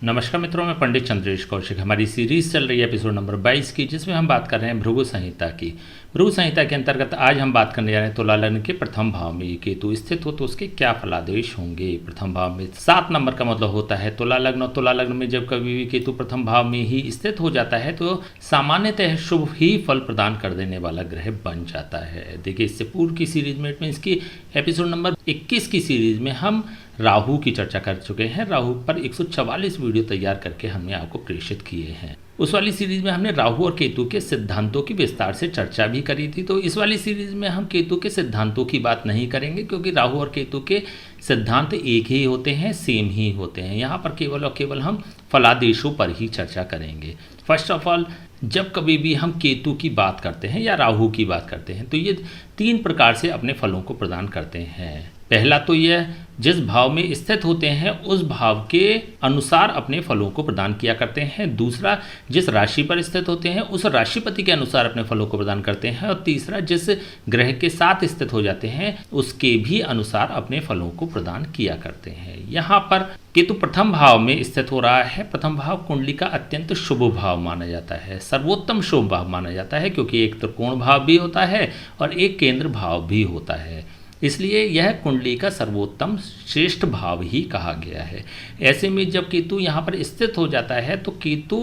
नमस्कार मित्रों, मैं पंडित चंद्रेश कौशिक। हमारी सीरीज चल रही है एपिसोड नंबर 22 की, जिसमें हम बात कर रहे हैं भृगु संहिता की। भृगु संहिता के अंतर्गत आज हम बात करने जा रहे हैं तुला लग्न के प्रथम भाव में केतु स्थित हो तो उसके क्या फलादेश होंगे। प्रथम भाव में 7 नंबर का मतलब होता है तुला लग्न, और तुला लग्न में जब कभी भी केतु प्रथम भाव में ही स्थित हो जाता है तो सामान्यतः शुभ ही फल प्रदान कर देने वाला ग्रह बन जाता है। देखिए, इससे पूर्व की सीरीज में इसकी एपिसोड नंबर 21 की सीरीज में हम राहु की चर्चा कर चुके हैं। राहु पर 144 वीडियो तैयार करके हमने आपको प्रेषित किए हैं। उस वाली सीरीज में हमने राहु और केतु के सिद्धांतों की विस्तार से चर्चा भी करी थी। तो इस वाली सीरीज में हम केतु के सिद्धांतों की बात नहीं करेंगे, क्योंकि राहु और केतु के सिद्धांत एक ही होते हैं, सेम ही होते हैं। यहाँ पर केवल और केवल हम फलादेशों पर ही चर्चा करेंगे। फर्स्ट ऑफ ऑल, जब कभी भी हम केतु की बात करते हैं या राहु की बात करते हैं तो ये 3 प्रकार से अपने फलों को प्रदान करते हैं। पहला तो यह जिस भाव में स्थित होते हैं उस भाव के अनुसार अपने फलों को प्रदान किया करते हैं। दूसरा, जिस राशि पर स्थित होते हैं उस राशिपति के अनुसार अपने फलों को प्रदान करते हैं। और तीसरा, जिस ग्रह के साथ स्थित हो जाते हैं उसके भी अनुसार अपने फलों को प्रदान किया करते हैं। यहाँ पर केतु प्रथम भाव में स्थित हो रहा है। प्रथम भाव कुंडली का अत्यंत शुभ भाव माना जाता है, सर्वोत्तम शुभ भाव माना जाता है, क्योंकि एक त्रिकोण भाव भी होता है और एक केंद्र भाव भी होता है। इसलिए यह कुंडली का सर्वोत्तम श्रेष्ठ भाव ही कहा गया है। ऐसे में जब केतु यहाँ पर स्थित हो जाता है तो केतु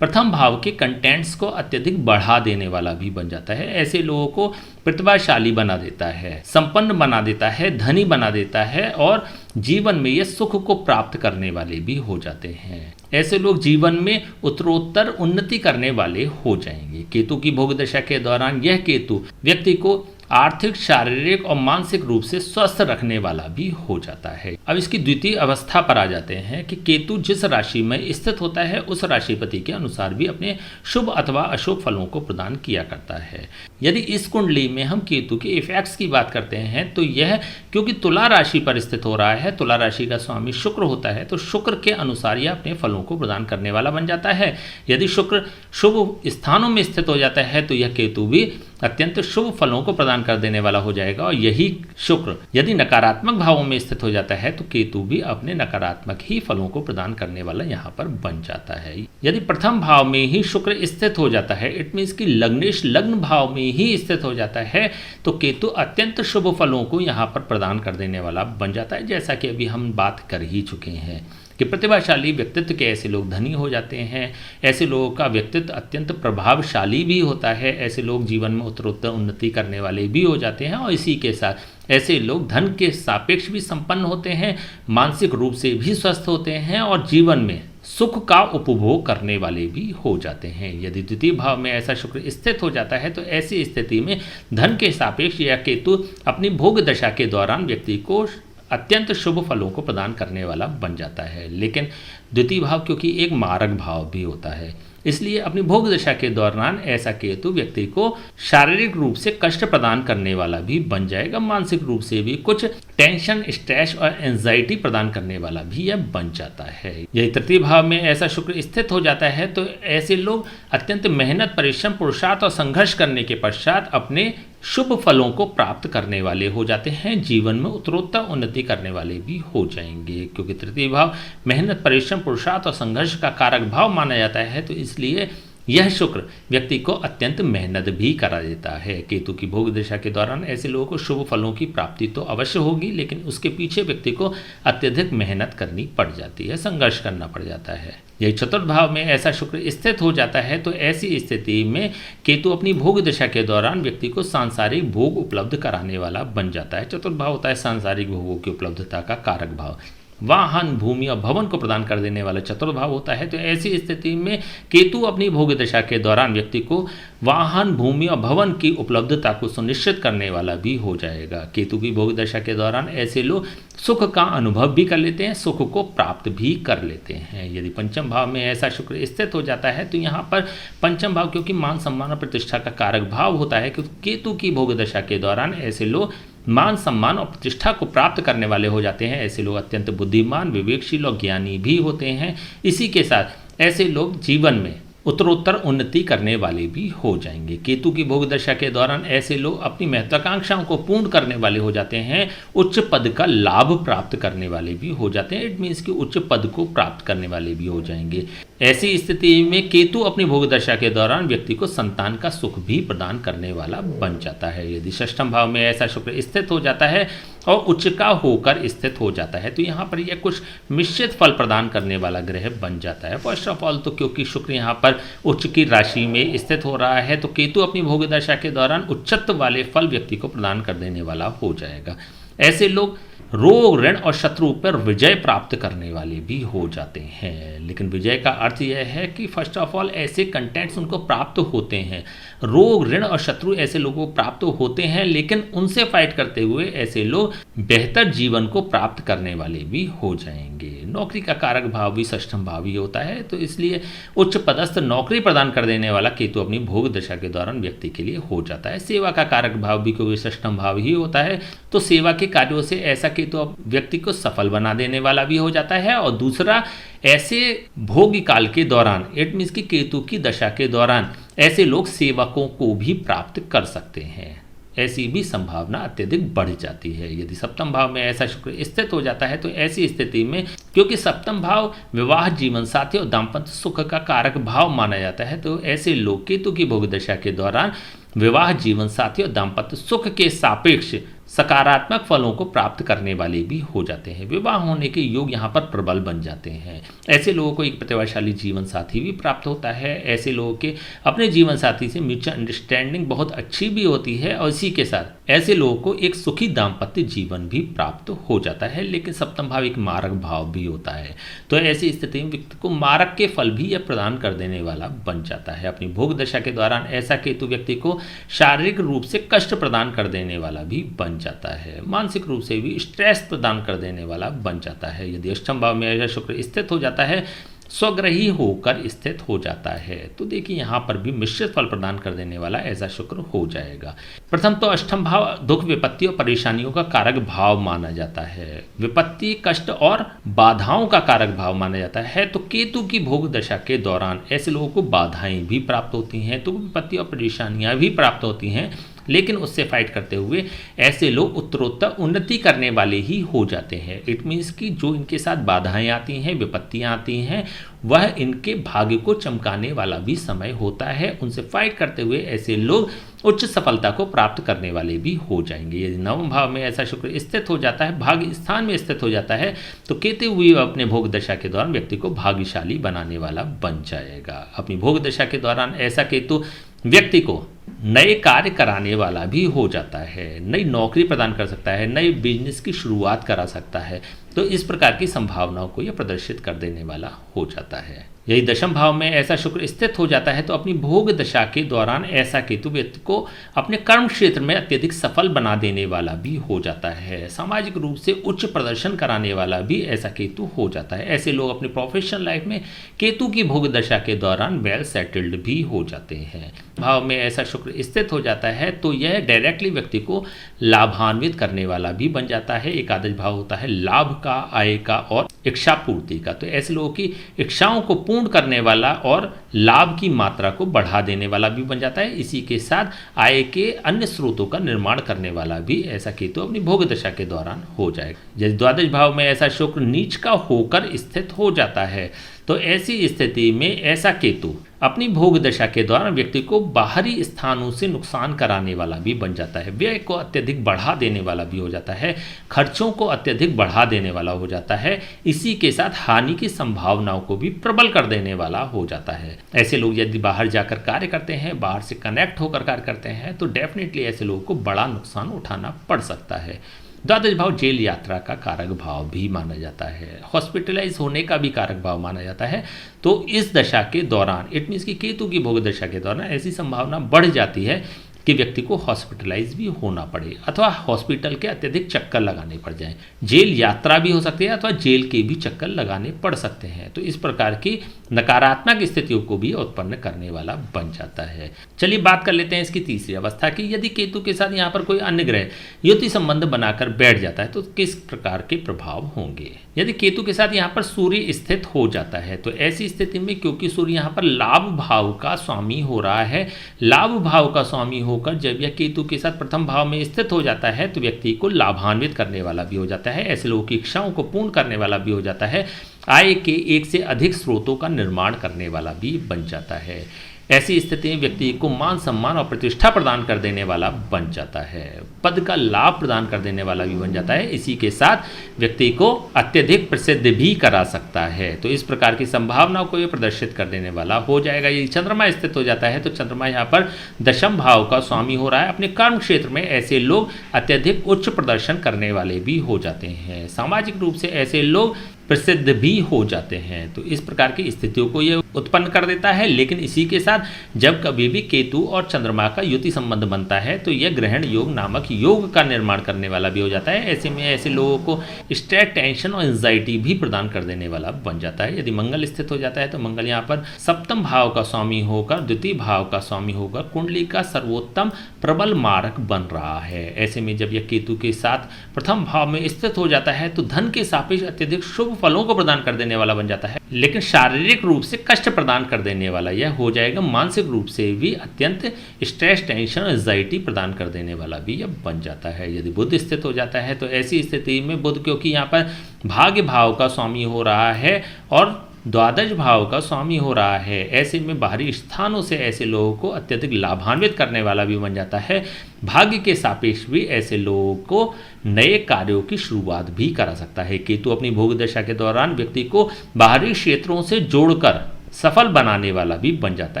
प्रथम भाव के कंटेंट्स को अत्यधिक बढ़ा देने वाला भी बन जाता है। ऐसे लोगों को प्रतिभाशाली बना देता है, संपन्न बना देता है, धनी बना देता है और जीवन में यह सुख को प्राप्त करने वाले भी हो जाते हैं। ऐसे लोग जीवन में उत्तरोत्तर उन्नति करने वाले हो जाएंगे। केतु की भोग दशा के दौरान यह केतु व्यक्ति को आर्थिक, शारीरिक और मानसिक रूप से स्वस्थ रखने वाला भी हो जाता है। अब इसकी द्वितीय अवस्था पर आ जाते हैं कि केतु जिस राशि में स्थित होता है उस राशिपति के अनुसार भी अपने शुभ अथवा अशुभ फलों को प्रदान किया करता है। यदि इस कुंडली में हम केतु के इफेक्ट्स की बात करते हैं तो यह, क्योंकि तुला राशि पर स्थित हो रहा है, तुला राशि का स्वामी शुक्र होता है, तो शुक्र के अनुसार यह अपने फलों को प्रदान करने वाला बन जाता है। यदि शुक्र शुभ स्थानों में स्थित हो जाता है तो यह केतु भी अत्यंत शुभ फलों को प्रदान कर देने वाला हो जाएगा। और यही शुक्र यदि नकारात्मक भावों में स्थित हो जाता है तो केतु भी अपने नकारात्मक ही फलों को प्रदान करने वाला यहाँ पर बन जाता है। यदि प्रथम भाव में ही शुक्र स्थित हो जाता है, इट मीन्स कि लग्नेश लग्न भाव में ही स्थित हो जाता है, तो केतु अत्यंत शुभ फलों को यहाँ पर प्रदान कर देने वाला बन जाता है। जैसा कि अभी हम बात कर ही चुके हैं कि प्रतिभाशाली व्यक्तित्व के ऐसे लोग धनी हो जाते हैं। ऐसे लोगों का व्यक्तित्व अत्यंत प्रभावशाली भी होता है। ऐसे लोग जीवन में उत्तरोत्तर उन्नति करने वाले भी हो जाते हैं और इसी के साथ ऐसे लोग धन के सापेक्ष भी संपन्न होते हैं, मानसिक रूप से भी स्वस्थ होते हैं और जीवन में सुख का उपभोग करने वाले भी हो जाते हैं। यदि द्वितीय भाव में ऐसा शुक्र स्थित हो जाता है तो ऐसी स्थिति में धन के सापेक्ष यह केतु अपनी भोग दशा के दौरान व्यक्ति को अत्यंत शुभ फलों को प्रदान करने वाला बन जाता है। लेकिन द्वितीय भाव क्योंकि एक मारक भाव भी होता है, इसलिए अपनी भोग दशा के दौरान ऐसा केतु व्यक्ति को शारीरिक रूप से कष्ट प्रदान करने वाला भी बन जाएगा। मानसिक रूप से भी कुछ टेंशन, स्ट्रेस और एंजाइटी प्रदान करने वाला भी यह बन जाता है। यदि तृतीय भाव में ऐसा शुक्र स्थित हो जाता है तो ऐसे लोग अत्यंत मेहनत, परिश्रम, पुरुषार्थ और संघर्ष करने के पश्चात अपने शुभ फलों को प्राप्त करने वाले हो जाते हैं। जीवन में उत्तरोत्तर उन्नति करने वाले भी हो जाएंगे, क्योंकि तृतीय भाव मेहनत, परिश्रम, पुरुषार्थ और संघर्ष का कारक भाव माना जाता है। तो इसलिए यह शुक्र व्यक्ति को अत्यंत मेहनत भी करा देता है। केतु की भोग दशा के दौरान ऐसे लोगों को शुभ फलों की प्राप्ति तो अवश्य होगी, लेकिन उसके पीछे व्यक्ति को अत्यधिक मेहनत करनी पड़ जाती है, संघर्ष करना पड़ जाता है। यही चतुर्थ भाव में ऐसा शुक्र स्थित हो जाता है तो ऐसी स्थिति में केतु अपनी भोग दशा के दौरान व्यक्ति को सांसारिक भोग उपलब्ध कराने वाला बन जाता है। चतुर्थ भाव होता है सांसारिक भोगों की उपलब्धता का कारक भाव। वाहन, भूमि और भवन को प्रदान कर देने वाला चतुर्थ भाव होता है। तो ऐसी स्थिति में केतु अपनी भोग दशा के दौरान व्यक्ति को वाहन, भूमि और भवन की उपलब्धता को सुनिश्चित करने वाला भी हो जाएगा। केतु की भोग दशा के दौरान ऐसे लोग सुख का अनुभव भी कर लेते हैं, सुख को प्राप्त भी कर लेते हैं। यदि पंचम भाव में ऐसा शुक्र स्थित हो जाता है तो यहाँ पर पंचम भाव क्योंकि मान, सम्मान और प्रतिष्ठा का कारक भाव होता है, क्योंकि केतु की भोग दशा के दौरान ऐसे लोग मान, सम्मान और प्रतिष्ठा को प्राप्त करने वाले हो जाते हैं। ऐसे लोग अत्यंत बुद्धिमान, विवेकशील और ज्ञानी भी होते हैं। इसी के साथ ऐसे लोग जीवन में उत्तरोत्तर उन्नति करने वाले भी हो जाएंगे। केतु की भोग दशा के दौरान ऐसे लोग अपनी महत्वाकांक्षाओं को पूर्ण करने वाले हो जाते हैं, उच्च पद का लाभ प्राप्त करने वाले भी हो जाते हैं। इट मीन्स कि उच्च पद को प्राप्त करने वाले भी हो जाएंगे। ऐसी स्थिति में केतु अपनी भोग दशा के दौरान व्यक्ति को संतान का सुख भी प्रदान करने वाला बन जाता है। यदि षष्ठम भाव में ऐसा शुक्र स्थित हो जाता है और उच्च का होकर स्थित हो जाता है तो यहाँ पर यह कुछ निश्चित फल प्रदान करने वाला ग्रह बन जाता है। फर्स्ट ऑफ ऑल तो क्योंकि शुक्र यहाँ पर उच्च की राशि में स्थित हो रहा है तो केतु अपनी भोग दशा के दौरान उच्चत्व वाले फल व्यक्ति को प्रदान कर देने वाला हो जाएगा। ऐसे लोग रोग, ऋण और शत्रु पर विजय प्राप्त करने वाले भी हो जाते हैं। लेकिन विजय का अर्थ यह है कि फर्स्ट ऑफ ऑल ऐसे कंटेंट्स उनको प्राप्त होते हैं। रोग, ऋण और शत्रु ऐसे लोगों को प्राप्त होते हैं, लेकिन उनसे फाइट करते हुए ऐसे लोग बेहतर जीवन को प्राप्त करने वाले भी हो जाएंगे। नौकरी का कारक भाव भी षष्ठम भाव ही होता है, तो इसलिए उच्च पदस्थ नौकरी प्रदान कर देने वाला केतु अपनी भोग दशा के दौरान व्यक्ति के लिए हो जाता है। सेवा का कारक भाव भी क्योंकि षष्ठम भाव ही होता है, तो सेवा के कार्यों से ऐसा केतु व्यक्ति को सफल बना देने वाला भी हो जाता है। और दूसरा, ऐसे भोग काल के दौरान, इट मीन्स कि केतु की दशा के दौरान ऐसे लोग सेवकों को भी प्राप्त कर सकते हैं। ऐसी भी संभावना अत्यधिक बढ़ जाती है। यदि सप्तम भाव में ऐसा शुक्र स्थित हो जाता है तो ऐसी स्थिति में, क्योंकि सप्तम भाव विवाह, जीवन साथी और दाम्पत्य सुख का कारक भाव माना जाता है, तो ऐसे लोग केतु की भोग दशा के दौरान विवाह, जीवन साथी और दाम्पत्य सुख के सापेक्ष सकारात्मक फलों को प्राप्त करने वाले भी हो जाते हैं। विवाह होने के योग यहाँ पर प्रबल बन जाते हैं। ऐसे लोगों को एक प्रतिभाशाली जीवन साथी भी प्राप्त होता है। ऐसे लोगों के अपने जीवन साथी से म्यूचुअल अंडरस्टैंडिंग बहुत अच्छी भी होती है और इसी के साथ ऐसे लोगों को एक सुखी दाम्पत्य जीवन भी प्राप्त हो जाता है। लेकिन सप्तम भाव एक मारक भाव भी होता है, तो ऐसी स्थिति में व्यक्ति को मारक के फल भी यह प्रदान कर देने वाला बन जाता है। अपनी भोग दशा के दौरान ऐसा केतु व्यक्ति को शारीरिक रूप से कष्ट प्रदान कर देने वाला भी बन जाता है। मानसिक रूप से भी स्ट्रेस प्रदान कर देने वाला बन जाता है। यदि अष्टम भाव में ऐसा शुक्र स्थित हो जाता है, स्वग्रही होकर स्थित हो जाता है, तो देखिए यहाँ पर भी मिश्रित फल प्रदान कर देने वाला ऐसा शुक्र हो जाएगा। प्रथम तो अष्टम भाव दुख, विपत्ति और परेशानियों का कारक भाव माना जाता है। विपत्ति, कष्ट और बाधाओं का कारक भाव माना जाता है, तो केतु की भोग दशा के दौरान ऐसे लोगों को बाधाएं भी प्राप्त होती हैं, तो विपत्ति और परेशानियां भी प्राप्त होती हैं, लेकिन उससे फाइट करते हुए ऐसे लोग उत्तरोत्तर उन्नति करने वाले ही हो जाते हैं। इट मीन्स कि जो इनके साथ बाधाएं आती हैं, विपत्तियां आती हैं, वह इनके भाग्य को चमकाने वाला भी समय होता है। उनसे फाइट करते हुए ऐसे लोग उच्च सफलता को प्राप्त करने वाले भी हो जाएंगे। यदि नवम भाव में ऐसा शुक्र स्थित हो जाता है, भाग्य स्थान में स्थित हो जाता है, तो केतु भी अपने भोग दशा के दौरान व्यक्ति को भाग्यशाली बनाने वाला बन जाएगा। अपनी भोग दशा के दौरान ऐसा केतु व्यक्ति को नए कार्य कराने वाला भी हो जाता है, नई नौकरी प्रदान कर सकता है, नए बिजनेस की शुरुआत करा सकता है, तो इस प्रकार की संभावनाओं को यह प्रदर्शित कर देने वाला हो जाता है। यदि दशम भाव में ऐसा शुक्र स्थित हो जाता है तो अपनी भोग दशा के दौरान ऐसा केतु व्यक्ति को अपने कर्म क्षेत्र में अत्यधिक सफल बना देने वाला भी हो जाता है। सामाजिक रूप से उच्च प्रदर्शन कराने वाला भी ऐसा केतु हो जाता है। ऐसे लोग अपनी प्रोफेशनल लाइफ में केतु की भोग दशा के दौरान वेल सेटल्ड भी हो जाते हैं। भाव में ऐसा शुक्र स्थित हो जाता है तो यह डायरेक्टली व्यक्ति को लाभान्वित करने वाला भी बन जाता है। एकादश भाव होता है लाभ का, आय का और इच्छा पूर्ति का, तो ऐसे लोगों की इच्छाओं को पूर्ण करने वाला और लाभ की मात्रा को बढ़ा देने वाला भी बन जाता है। इसी के साथ आय के अन्य स्रोतों का निर्माण करने वाला भी ऐसा केतु अपनी भोग दशा के दौरान हो जाएगा। यदि द्वादश भाव में ऐसा शुक्र नीच का होकर स्थित हो जाता है तो ऐसी स्थिति में ऐसा केतु अपनी भोग दशा के दौरान व्यक्ति को बाहरी स्थानों से नुकसान कराने वाला भी बन जाता है। व्यय को अत्यधिक बढ़ा देने वाला भी हो जाता है, खर्चों को अत्यधिक बढ़ा देने वाला हो जाता है। इसी के साथ हानि की संभावनाओं को भी प्रबल कर देने वाला हो जाता है। ऐसे लोग यदि बाहर जाकर कार्य करते हैं, बाहर से कनेक्ट होकर कार्य करते हैं, तो डेफिनेटली ऐसे लोगों को बड़ा नुकसान उठाना पड़ सकता है। द्वादश भाव जेल यात्रा का कारक भाव भी माना जाता है, हॉस्पिटलाइज होने का भी कारक भाव माना जाता है। तो इस दशा के दौरान, इट मीन्स कि केतु की भोग दशा के दौरान ऐसी संभावना बढ़ जाती है कि व्यक्ति को हॉस्पिटलाइज भी होना पड़े अथवा हॉस्पिटल के अत्यधिक चक्कर लगाने पड़ जाएं। जेल यात्रा भी हो सकती है अथवा जेल के भी चक्कर लगाने पड़ सकते हैं। तो इस प्रकार की नकारात्मक स्थितियों को भी उत्पन्न करने वाला बन जाता है। चलिए बात कर लेते हैं इसकी तीसरी अवस्था की। यदि केतु के साथ यहाँ पर कोई अन्य ग्रह युति संबंध बनाकर बैठ जाता है तो किस प्रकार के प्रभाव होंगे। यदि केतु के साथ यहाँ पर सूर्य स्थित हो जाता है तो ऐसी स्थिति में, क्योंकि सूर्य यहाँ पर लाभ भाव का स्वामी हो रहा है, लाभ भाव का स्वामी होकर जब यह केतु के साथ प्रथम भाव में स्थित हो जाता है तो व्यक्ति को लाभान्वित करने वाला भी हो जाता है, ऐसे लोगों की इच्छाओं को पूर्ण करने वाला भी हो जाता है, आय के एक से अधिक स्रोतों का निर्माण करने वाला भी बन जाता है। ऐसी स्थिति में व्यक्ति को मान सम्मान और प्रतिष्ठा प्रदान कर देने वाला बन जाता है, पद का लाभ प्रदान कर देने वाला भी बन जाता है। इसी के साथ व्यक्ति को अत्यधिक प्रसिद्ध भी करा सकता है। तो इस प्रकार की संभावनाओं को ये प्रदर्शित कर देने वाला हो जाएगा। यदि चंद्रमा स्थित हो जाता है तो चंद्रमा यहाँ पर दशम भाव का स्वामी हो रहा है। अपने कर्म क्षेत्र में ऐसे लोग अत्यधिक उच्च प्रदर्शन करने वाले भी हो जाते हैं, सामाजिक रूप से ऐसे लोग प्रसिद्ध भी हो जाते हैं। तो इस प्रकार की स्थितियों को यह उत्पन्न कर देता है। लेकिन इसी के साथ जब कभी भी केतु और चंद्रमा का युति संबंध बनता है तो यह ग्रहण योग नामक योग का निर्माण करने वाला भी हो जाता है। ऐसे में ऐसे लोगों को स्ट्रेस, टेंशन और एंजाइटी भी प्रदान कर देने वाला बन जाता है। यदि मंगल स्थित हो जाता है तो मंगल यहाँ पर सप्तम भाव का स्वामी होकर, द्वितीय भाव का स्वामी होकर कुंडली का सर्वोत्तम प्रबल मारक बन रहा है। ऐसे में जब यह केतु के साथ प्रथम भाव में स्थित हो जाता है तो धन के सापेक्ष अत्यधिक शुभ फलों को प्रदान कर देने वाला बन जाता है, लेकिन शारीरिक रूप से कष्ट प्रदान कर देने वाला यह हो जाएगा। मानसिक रूप से भी अत्यंत स्ट्रेस, टेंशन, एंजाइटी प्रदान कर देने वाला भी यह बन जाता है। यदि बुध स्थित हो जाता है तो ऐसी स्थिति में बुध, क्योंकि यहाँ पर भाग्य भाव का स्वामी हो रहा है और द्वादश भाव का स्वामी हो रहा है, ऐसे में बाहरी स्थानों से ऐसे लोगों को अत्यधिक लाभान्वित करने वाला भी बन जाता है। भाग्य के सापेक्ष भी ऐसे लोगों को नए कार्यों की शुरुआत भी करा सकता है। केतु अपनी भोग दशा के दौरान व्यक्ति को बाहरी क्षेत्रों से जोड़कर सफल बनाने वाला भी बन जाता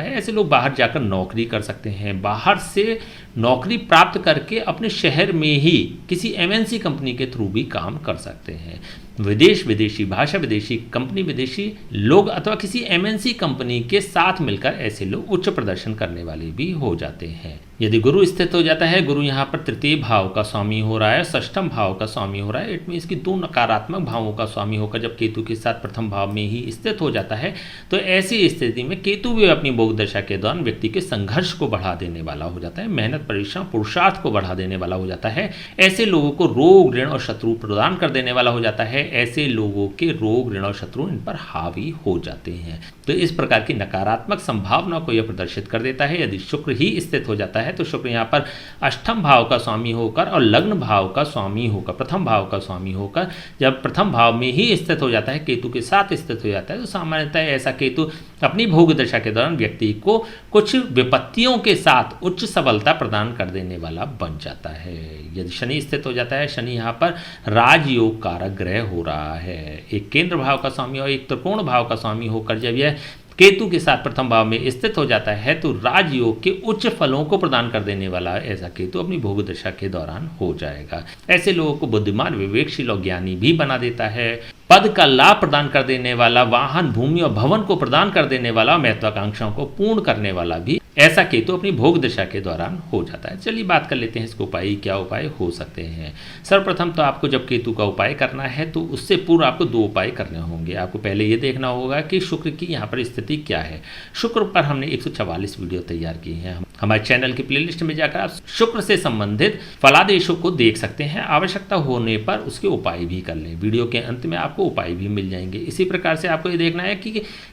है। ऐसे लोग बाहर जाकर नौकरी कर सकते हैं, बाहर से नौकरी प्राप्त करके अपने शहर में ही किसी एमएनसी कंपनी के थ्रू भी काम कर सकते हैं। विदेश, विदेशी भाषा, विदेशी कंपनी, विदेशी लोग अथवा किसी एमएनसी कंपनी के साथ मिलकर ऐसे लोग उच्च प्रदर्शन करने वाले भी हो जाते हैं। यदि गुरु स्थित हो जाता है, गुरु यहाँ पर तृतीय भाव का स्वामी हो रहा है, षष्ठम भाव का स्वामी हो रहा है, इट मीन्स की दो नकारात्मक भावों का स्वामी होकर जब केतु के साथ प्रथम भाव में ही स्थित हो जाता है तो ऐसी स्थिति में केतु भी अपनी भोग दशा के दौरान व्यक्ति के संघर्ष को बढ़ा देने वाला हो जाता है, मेहनत, परिश्रम, पुरुषार्थ को बढ़ा देने वाला हो जाता है। ऐसे लोगों को रोग, ऋण और शत्रु प्रदान कर देने वाला हो जाता है। ऐसे लोगों के रोग, ऋण और शत्रु इन पर हावी हो जाते हैं। तो इस प्रकार की नकारात्मक संभावना को यह प्रदर्शित कर देता है। यदि शुक्र ही स्थित हो जाता है तो शुक्र यहाँ पर अष्टम भाव का स्वामी होकर और लग्न भाव का स्वामी होकर, प्रथम भाव का स्वामी होकर जब प्रथम भाव में ही स्थित हो जाता है, केतु के साथ स्थित हो जाता है, तो सामान्यतः ऐसा केतु अपनी भोग दशा के दौरान व्यक्ति को कुछ विपत्तियों के साथ उच्च सफलता प्रदान कर देने वाला बन जाता है। यदि शनि स्थित हो जाता है, शनि यहाँ पर राजयोग कारक ग्रह हो रहा है, एक केंद्र भाव का स्वामी और एक त्रिकोण भाव का स्वामी होकर जब यह केतु के साथ प्रथम भाव में स्थित हो जाता है तो राजयोग के उच्च फलों को प्रदान कर देने वाला ऐसा केतु अपनी भोग दशा के दौरान हो जाएगा। ऐसे लोगों को बुद्धिमान, विवेकशील और ज्ञानी भी बना देता है। पद का लाभ प्रदान कर देने वाला, वाहन, भूमि और भवन को प्रदान कर देने वाला, महत्वाकांक्षाओं को पूर्ण करने वाला भी ऐसा केतु अपनी भोग दशा के दौरान हो जाता है। चलिए बात कर लेते हैं इसके उपाय, क्या उपाय हो सकते हैं। सर्वप्रथम तो आपको जब केतु का उपाय करना है तो उससे पूर्व आपको दो उपाय करने होंगे। आपको पहले ये देखना होगा कि शुक्र की यहाँ पर स्थिति क्या है। शुक्र पर हमने 144 वीडियो तैयार की हैं। हमारे चैनल की प्लेलिस्ट में जाकर आप शुक्र से संबंधित फलादेशों को देख सकते हैं। आवश्यकता होने पर उसके उपाय भी कर लें। वीडियो के अंत में आपको उपाय भी मिल जाएंगे। इसी प्रकार से आपको ये देखना है कि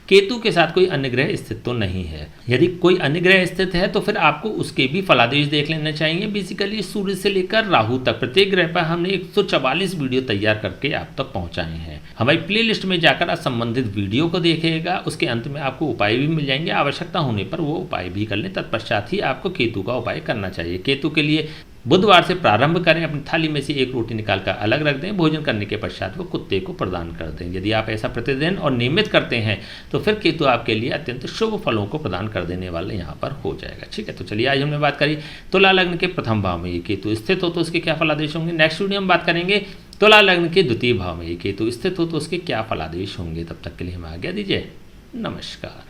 केतु के साथ कोई अन्य ग्रह स्थित तो नहीं है। यदि कोई अन्य ग्रह स्थित है तो फिर आपको उसके भी फलादेश देख लेना चाहिए। बेसिकली सूर्य से लेकर राहु तक प्रत्येक ग्रह पर हमने 144 वीडियो तैयार करके आप तक पहुंचाए हैं। हमारी प्लेलिस्ट में जाकर आप संबंधित वीडियो को देखेगा, उसके अंत में आपको उपाय भी मिल जाएंगे। आवश्यकता होने पर वो उपाय भी कर लें। तत्पश्चात ही आपको केतु का उपाय करना चाहिए। केतु के लिए बुधवार से प्रारंभ करें। अपनी थाली में से एक रोटी निकालकर अलग रख दें। भोजन करने के पश्चात वो कुत्ते को प्रदान कर दें। यदि आप ऐसा प्रतिदिन और नियमित करते हैं तो फिर केतु आपके लिए अत्यंत शुभ फलों को प्रदान कर देने वाले यहाँ पर हो जाएगा। ठीक है, तो चलिए आज हमने बात करी तुला लग्न के प्रथम भाव में ये केतु स्थित हो तो उसके क्या फलादेश होंगे। नेक्स्ट वीडियो में बात करेंगे तुला लग्न के द्वितीय भाव में ये केतु स्थित हो तो उसके क्या फलादेश होंगे। तब तक के लिए हमें आज्ञा दीजिए। नमस्कार।